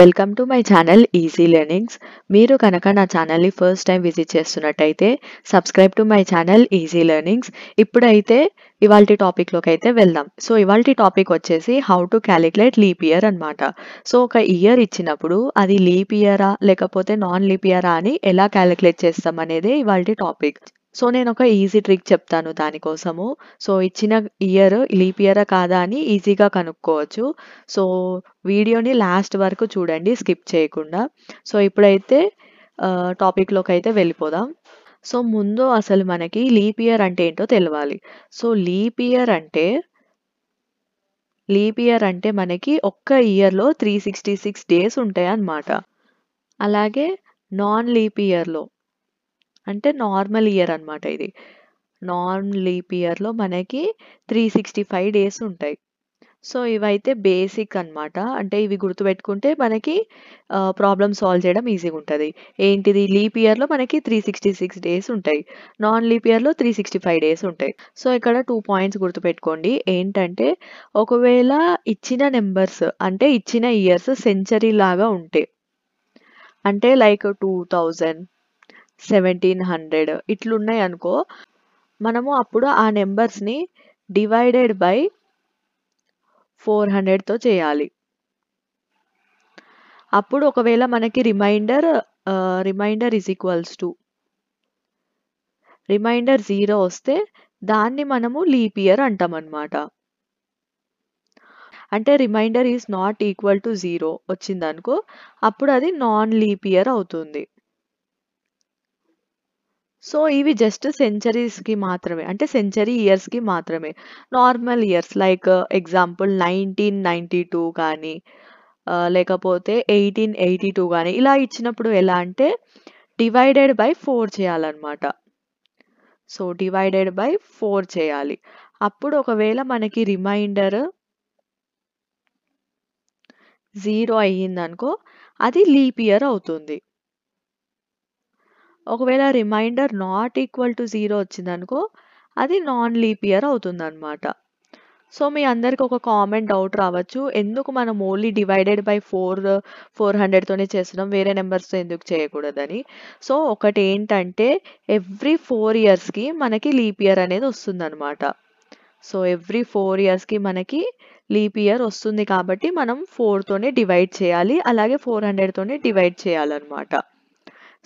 Welcome to my channel easy learnings. మీరు కనుక నా ఛానల్ని ఫస్ట్ టైం విజిట్ చేస్తున్నట్టయితే subscribe to my channel easy learnings. ఇప్పుడైతే ఇవాల్టి టాపిక్లోకి అయితే వెళ్దాం. సో ఇవాల్టి టాపిక్ వచ్చేసి how to calculate leap year అనమాట. సో ఒక ఇయర్ ఇచ్చినప్పుడు అది లీప్ ఇయరా లేకపోతే నాన్ లీప్ ఇయరా అని ఎలా క్యాలిక్యులేట్ చేస్తాం అనేది ఇవాల్టి టాపిక్. సో నేను ఒక ఈజీ ట్రిక్ చెప్తాను దానికోసము. సో ఇచ్చిన ఇయర్ లీప్ ఇయరా కాదా అని ఈజీగా కనుక్కోవచ్చు. సో వీడియోని లాస్ట్ వరకు చూడండి, స్కిప్ చేయకుండా. సో ఇప్పుడైతే టాపిక్లోకి అయితే వెళ్ళిపోదాం. సో ముందు అసలు మనకి లీప్ ఇయర్ అంటే ఏంటో తెలవాలి. సో లీప్ ఇయర్ అంటే మనకి ఒక్క ఇయర్లో 366 డేస్ ఉంటాయి అన్నమాట. అలాగే నాన్ లీప్ ఇయర్లో అంటే నార్మల్ ఇయర్ అనమాట. ఇది నాన్ లీప్ ఇయర్లో మనకి 365 డేస్ ఉంటాయి. సో ఇవైతే బేసిక్ అన్నమాట. అంటే ఇవి గుర్తుపెట్టుకుంటే మనకి ప్రాబ్లమ్ సాల్వ్ చేయడం ఈజీగా ఉంటుంది. ఏంటిది, లీప్ ఇయర్లో మనకి 366 డేస్ ఉంటాయి, నాన్ లీప్ ఇయర్లో 365 డేస్ ఉంటాయి. సో ఇక్కడ 2 పాయింట్స్ గుర్తుపెట్టుకోండి. ఏంటంటే ఒకవేళ ఇచ్చిన నెంబర్స్ అంటే ఇచ్చిన ఇయర్స్ సెంచరీ లాగా ఉంటే, అంటే లైక్ 2000, 1700 ఇట్లున్నాయి అనుకో, మనము అప్పుడు ఆ నెంబర్స్ని డివైడెడ్ బై 400తో చేయాలి. అప్పుడు ఒకవేళ మనకి remainder is equals to remainder 0 వస్తే దాన్ని మనము లీప్ ఇయర్ అంటాం అన్నమాట. అంటే remainder is not equal to 0 వచ్చిందనుకో, అప్పుడు అది నాన్ లీప్ ఇయర్ అవుతుంది. సో ఇవి జస్ట్ సెంచరీస్కి మాత్రమే, అంటే సెంచరీ ఇయర్స్కి మాత్రమే. నార్మల్ ఇయర్స్ లైక్ ఎగ్జాంపుల్ 1992 కానీ లేకపోతే 1882 కానీ ఇలా ఇచ్చినప్పుడు ఎలా అంటే డివైడెడ్ బై 4 చేయాలన్నమాట. సో డివైడెడ్ బై 4 చేయాలి. అప్పుడు ఒకవేళ మనకి రిమైండర్ 0 అయ్యిందనుకో, అది లీప్ ఇయర్ అవుతుంది. ఒకవేళ రిమైండర్ నాట్ ఈక్వల్ టు 0 వచ్చిందనుకో, అది నాన్ లీప్ ఇయర్ అవుతుందన్నమాట. సో మీ అందరికి ఒక కామన్ డౌట్ రావచ్చు, ఎందుకు మనం ఓన్లీ డివైడెడ్ బై 400తోనే చేస్తున్నాం, వేరే నెంబర్స్తో ఎందుకు చేయకూడదని. సో ఒకటి ఏంటంటే ఎవ్రీ 4 ఇయర్స్కి మనకి లీప్ ఇయర్ అనేది వస్తుందన్నమాట. సో ఎవ్రీ 4 ఇయర్స్కి మనకి లీప్ ఇయర్ వస్తుంది కాబట్టి మనం 4తోనే డివైడ్ చేయాలి, అలాగే 400తోనే డివైడ్ చేయాలన్నమాట.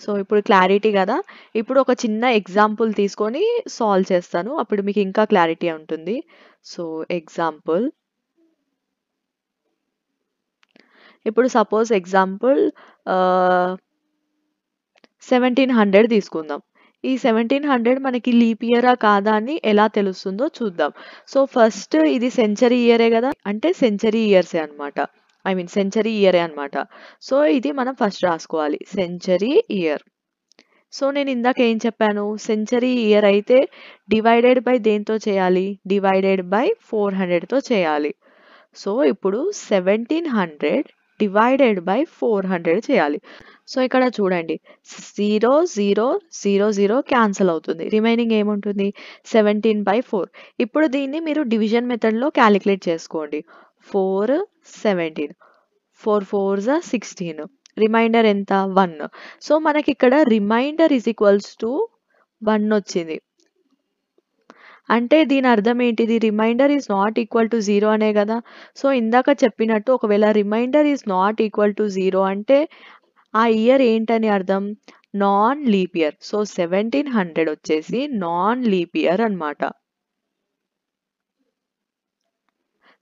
సో ఇప్పుడు క్లారిటీ కదా. ఇప్పుడు ఒక చిన్న ఎగ్జాంపుల్ తీసుకొని సాల్వ్ చేస్తాను, అప్పుడు మీకు ఇంకా క్లారిటీ ఉంటుంది. సో ఎగ్జాంపుల్, ఇప్పుడు సపోజ్ ఎగ్జాంపుల్ 1700 తీసుకుందాం. ఈ 1700 మనకి లీప్ ఇయరా కాదా అని ఎలా తెలుస్తుందో చూద్దాం. సో ఫస్ట్ ఇది సెంచరీ ఇయరే కదా, అంటే సెంచరీ ఇయర్సే అనమాట, సెంచరీ ఇయరే అనమాట. సో ఇది మనం ఫస్ట్ రాసుకోవాలి, సెంచరీ ఇయర్. సో నేను ఇందాక ఏం చెప్పాను, సెంచరీ ఇయర్ అయితే డివైడెడ్ బై దేంతో చేయాలి, డివైడెడ్ బై 400తో చేయాలి. సో ఇప్పుడు 1700 డివైడెడ్ బై 400 చేయాలి. సో ఇక్కడ చూడండి, 0 0 0 0 క్యాన్సిల్ అవుతుంది, రిమైనింగ్ ఏముంటుంది 17/4. ఇప్పుడు దీన్ని మీరు డివిజన్ మెథడ్లో క్యాలిక్యులేట్ చేసుకోండి. 4 17, 4 4 16, రిమైండర్ ఎంత 1. సో మనకి ఇక్కడ రిమైండర్ ఈజ్ ఈక్వల్స్ టు 1 వచ్చింది. అంటే దీని అర్థం ఏంటిది, remainder is not equal to 0 అనే కదా. సో ఇందాక చెప్పినట్టు ఒకవేళ remainder is not equal to 0 అంటే ఆ ఇయర్ ఏంటని అర్థం, నాన్ లీప్ ఇయర్. సో 1700 వచ్చేసి నాన్ లీప్ ఇయర్ అనమాట.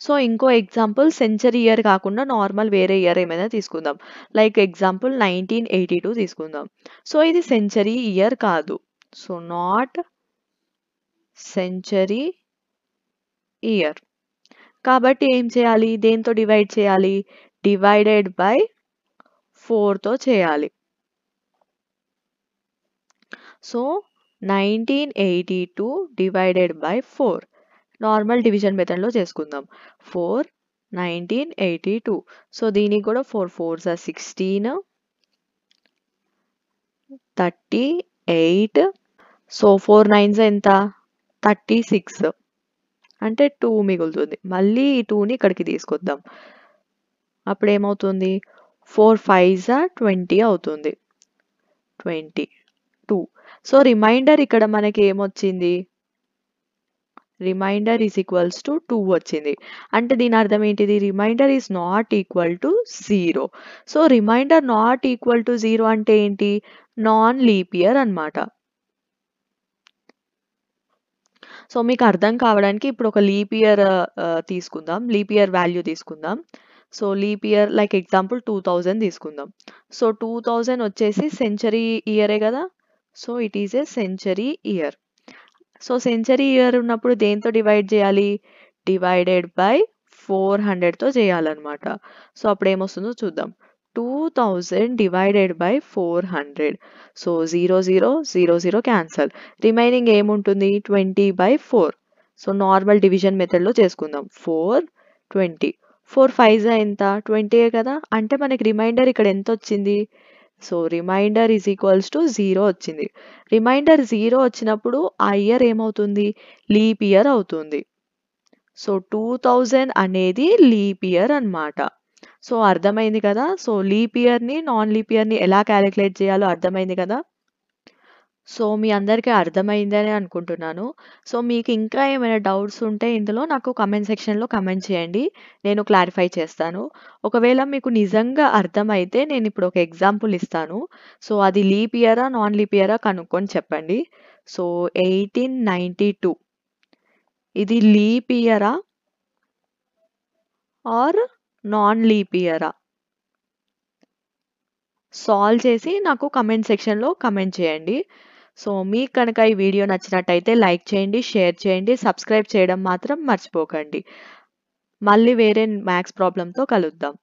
సో ఇంకో ఎగ్జాంపుల్ సెంచరీ ఇయర్ కాకుండా నార్మల్ వేరే ఇయర్ ఏమైనా తీసుకుందాం, లైక్ ఎగ్జాంపుల్ 1982 తీసుకుందాం. సో ఇది సెంచరీ ఇయర్ కాదు, సో నాట్ సెంచరీ ఇయర్. కాబట్టి ఏం చేయాలి, దేంతో డివైడ్ చేయాలి, డివైడెడ్ బై 4తో చేయాలి. So 1982 divided by 4 normal division మెథడ్లో చేసుకుందాం. 4 1982. సో దీనికి కూడా 4 4 16, 38. సో 4 9 ఎంత 36, అంటే 2 మిగులుతుంది. మళ్ళీ ఈ 2ని ఇక్కడికి తీసుకొద్దాం, అప్పుడు ఏమవుతుంది 4 5 20 అవుతుంది. 22. సో రిమైండర్ ఇక్కడ మనకి ఏమొచ్చింది? రిమైండర్ ఈజ్ ఈక్వల్స్ టు 2 వచ్చింది. అంటే దీని అర్థం ఏంటిది? Remainder is not equal to 0. So remainder not equal to 0 అంటే ఏంటి? నాన్ లీప్ ఇయర్ అన్నమాట. సో మీకు అర్థం కావడానికి ఇప్పుడు ఒక లీప్ ఇయర్ తీసుకుందాం. లీప్ ఇయర్ వాల్యూ తీసుకుందాం. So leap year like example 2000 తీసుకుందాం. సో 2000 వచ్చేసి సెంచరీ ఇయరే కదా! So it is a century year. So century year ఉన్నప్పుడు దేంతో డివైడ్ చేయాలి? డివైడెడ్ బై 400తో చేయాలన్నమాట. సో అప్పుడు ఏమొస్తుందో చూద్దాం. 2000 divided by 400. So 0 0 0 0 cancel. Remaining ఏముంటుంది? 20/4. సో నార్మల్ డివిజన్ మెథడ్లో చేసుకుందాం. 4 20. 4 5 ఎంత? 20 కదా! అంటే మనకి రిమైండర్ ఇక్కడ ఎంత వచ్చింది? So remainder is equals to 0 వచ్చింది. రిమైండర్ 0 వచ్చినప్పుడు ఆ ఇయర్ ఏమవుతుంది? లీప్ ఇయర్ అవుతుంది. సో 2000 అనేది లీప్ ఇయర్ అన్నమాట. సో అర్థమైంది కదా! సో లీప్ ఇయర్‌ని, నాన్ లీప్ ఇయర్‌ని ఎలా కాలిక్యులేట్ చేయాలో అర్థమైంది కదా! సో మీ అందరికీ అర్థమైందని అనుకుంటున్నాను. సో మీకు ఇంకా ఏమైనా డౌట్స్ ఉంటే ఇందులో నాకు కామెంట్ సెక్షన్‌లో కామెంట్ చేయండి. నేను క్లారిఫై చేస్తాను. ఒకవేళ మీకు నిజంగా అర్థమైతే నేనిప్పుడు ఒక ఎగ్జాంపుల్ ఇస్తాను. సో అది లీప్ ఇయరా? నాన్ లీప్ ఇయరా? కనుక్కొని చెప్పండి. సో 1892 ఇది లీప్ ఇయరా? ఆర్ నాన్ లీప్ ఇయరా? సాల్వ్ చేసి నాకు కామెంట్ సెక్షన్‌లో కామెంట్ చేయండి. సో మీకు కనుక ఈ వీడియో నచ్చినట్టయితే లైక్ చేయండి, షేర్ చేయండి, సబ్స్క్రైబ్ చేయడం మాత్రం మర్చిపోకండి. మళ్ళీ వేరే మ్యాథ్స్ ప్రాబ్లమ్‌తో కలుద్దాం.